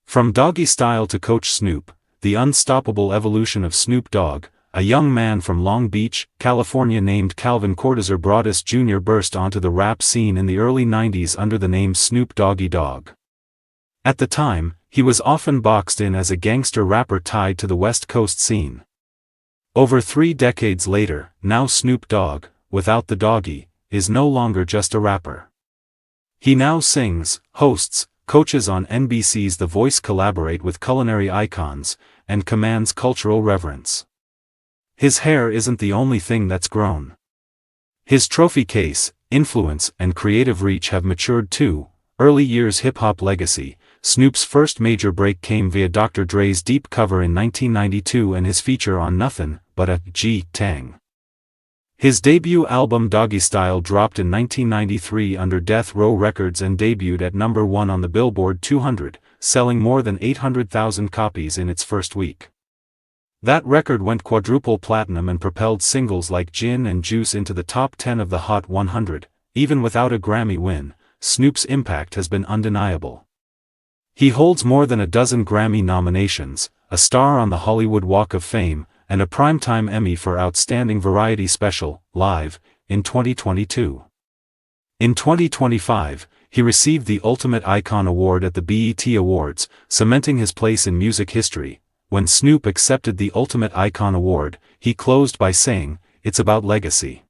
From Doggystyle to Coach Snoop, the unstoppable evolution of Snoop Dogg, a young man from Long Beach, California named Calvin Cortez Broadus Jr. burst onto the rap scene in the early 90s under the name Snoop Doggy Dogg. At the time, he was often boxed in as a gangster rapper tied to the West Coast scene. Over 3 decades later, now Snoop Dogg, without the doggy, is no longer just a rapper. He now sings, hosts, coaches on NBC's The Voice, collaborate with culinary icons, and commands cultural reverence. His hair isn't the only thing that's grown. His trophy case, influence, and creative reach have matured too. Early years hip-hop legacy. Snoop's first major break came via Dr. Dre's Deep cover in 1992 and his feature on Nothin' But a G-Tang. His debut album Doggystyle dropped in 1993 under Death Row Records and debuted at number 1 on the Billboard 200, selling more than 800,000 copies in its first week. That record went quadruple platinum and propelled singles like Gin and Juice into the top 10 of the Hot 100. Even without a Grammy win, Snoop's impact has been undeniable. He holds more than a dozen Grammy nominations, a star on the Hollywood Walk of Fame, and a Primetime Emmy for Outstanding Variety Special, Live, in 2022. In 2025, he received the Ultimate Icon Award at the BET Awards, cementing his place in music history. When Snoop accepted the Ultimate Icon Award, he closed by saying, "It's about legacy."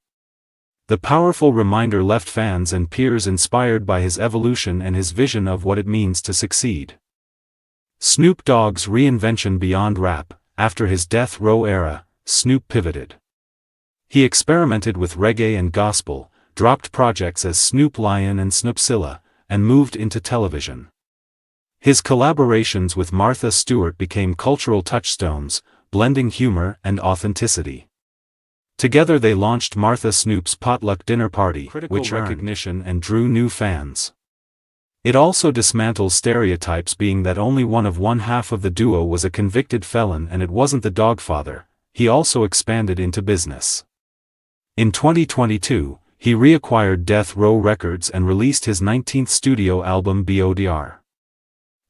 The powerful reminder left fans and peers inspired by his evolution and his vision of what it means to succeed. Snoop Dogg's reinvention beyond rap. After his Death Row era, Snoop pivoted. He experimented with reggae and gospel, dropped projects as Snoop Lion and Snoopzilla, and moved into television. His collaborations with Martha Stewart became cultural touchstones, blending humor and authenticity. Together they launched Martha Snoop's Potluck Dinner Party, which earned recognition and drew new fans. It also dismantles stereotypes, being that only one half of the duo was a convicted felon and it wasn't the Dogfather. He also expanded into business. In 2022, he reacquired Death Row Records and released his 19th studio album BODR.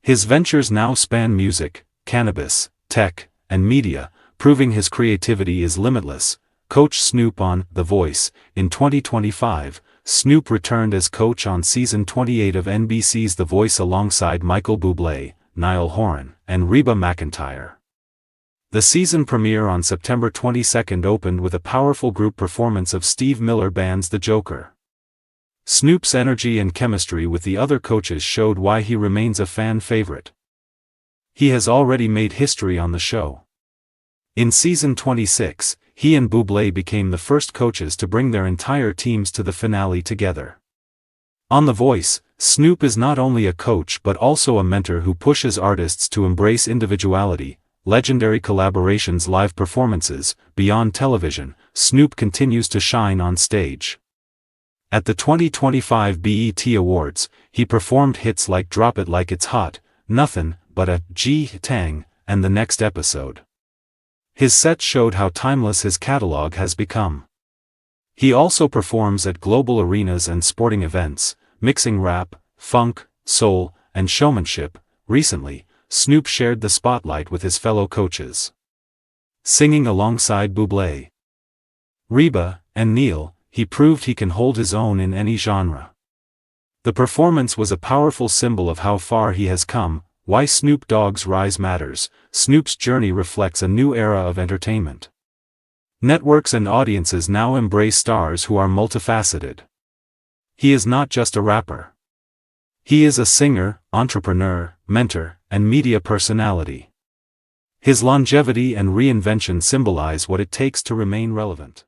His ventures now span music, cannabis, tech, and media, proving his creativity is limitless. Coach Snoop on The Voice. In 2025, Snoop returned as coach on season 28 of NBC's The Voice alongside Michael Bublé, Niall Horan, and Reba McEntire. The season premiere on September 22 opened with a powerful group performance of Steve Miller Band's The Joker. Snoop's energy and chemistry with the other coaches showed why he remains a fan favorite. He has already made history on the show. In season 26, he and Bublé became the first coaches to bring their entire teams to the finale together. On The Voice, Snoop is not only a coach but also a mentor who pushes artists to embrace individuality. Legendary collaborations, live performances. Beyond television, Snoop continues to shine on stage. At the 2025 BET Awards, he performed hits like Drop It Like It's Hot, Nothin' But a G-Tang, and The Next Episode. His set showed how timeless his catalog has become. He also performs at global arenas and sporting events, mixing rap, funk, soul, and showmanship. Recently, Snoop shared the spotlight with his fellow coaches. Singing alongside Bublé, Reba, and Neil, he proved he can hold his own in any genre. The performance was a powerful symbol of how far he has come. Why Snoop Dogg's rise matters. Snoop's journey reflects a new era of entertainment. Networks and audiences now embrace stars who are multifaceted. He is not just a rapper. He is a singer, entrepreneur, mentor, and media personality. His longevity and reinvention symbolize what it takes to remain relevant.